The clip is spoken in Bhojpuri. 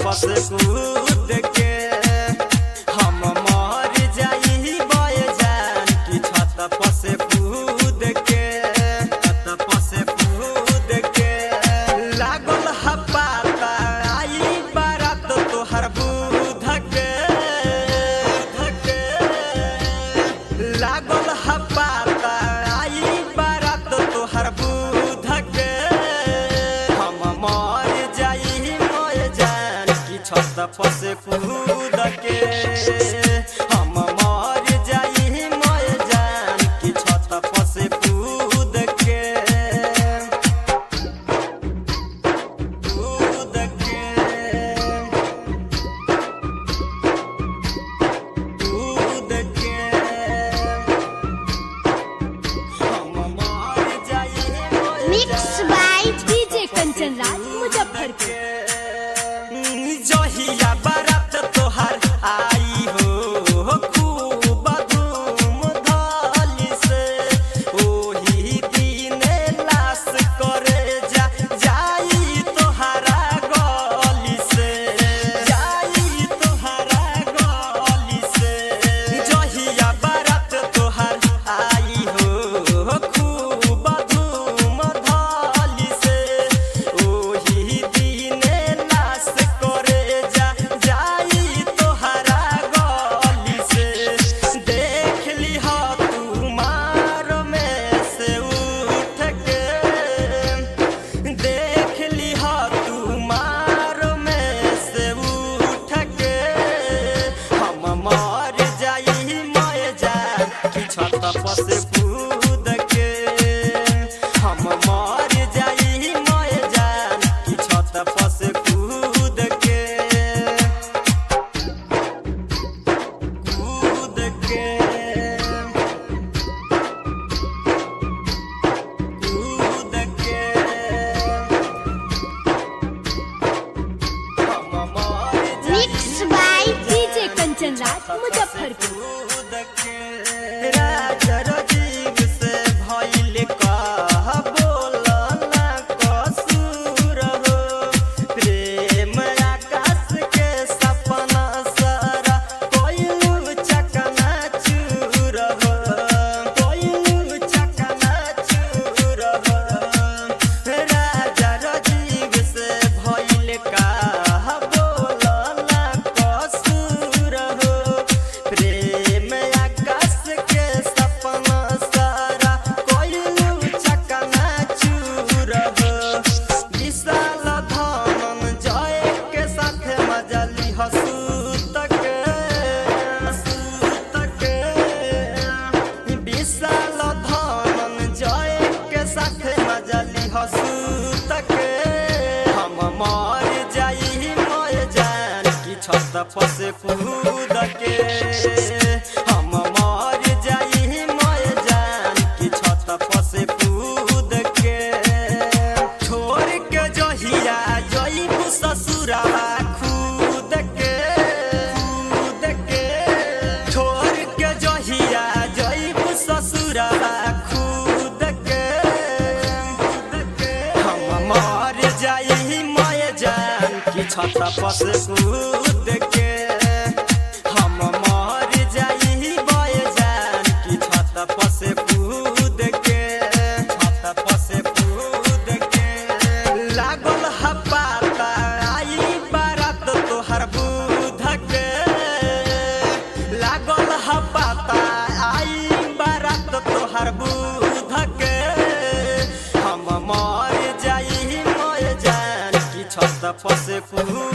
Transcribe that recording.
पस कूद के हम मर जाई बय जान की छत पस कूद के छत पस कूद के लागल हपाता आई बारात तोहर बुध के लागल हपाता आई बारात तोहर बुध के हम मर जाई बय जान की छत पस कूद के हम मर जाई बय जान की छत पस कूद के कूद के कूद के हम मर जाई बय mix by DJ Kanchan Raj Muzaffarpur. जहिया बारात तोहार आई हो खूब धूम धाली से ओही दिने लाश करे जाई तोहरा गली से जाई तोहरा गली से जहिया बारात तोहार आई हो खूब धूम धाली से ओही दिने लाश करे जाई तोहरा गली से देख लिह तू मार में से उठ के देख लिह तू मार में से उठ के हम मर जाई मय जान की छत पस कूद के हम मर जाई मय जान की छत पस कूद के कूद के कूद के हम मर जाई mix by DJ Kanchan Raj Muzaffarpur. कूद के राजा रजीव से भइल कह बोला ना कसूर हो प्रेम आकाश के सपना सारा कोइलू चकना चूर हो कोइलू चकना चूर हो राजा रजीव से भइल कह बोला ना कसूर हो प्रेम आकाश के सपना सारा कोइलू चकना चूर हो विशाल धनन जय के साथ मजली हसूत के विशाल धनन जय के साथ मजली हसूत के हम मर जाई मय जान की छत पस कूद के हम मर जाई मय जान की छत पस कूद के छोड़ के जहिया जइबू ससुरावा कूद के छोड़ के जहिया जइबू ससुरावा कूद के हम मर जाई मय जान की छत पस कूद के हम मर जाई बय जान की छत पस कूद के छत पस कूद के लागल हपाता आई बारात तोहर बुध के लागल हपाता आई बारात तोहर बुध के हम मर जाई मय जान की छत पस कूद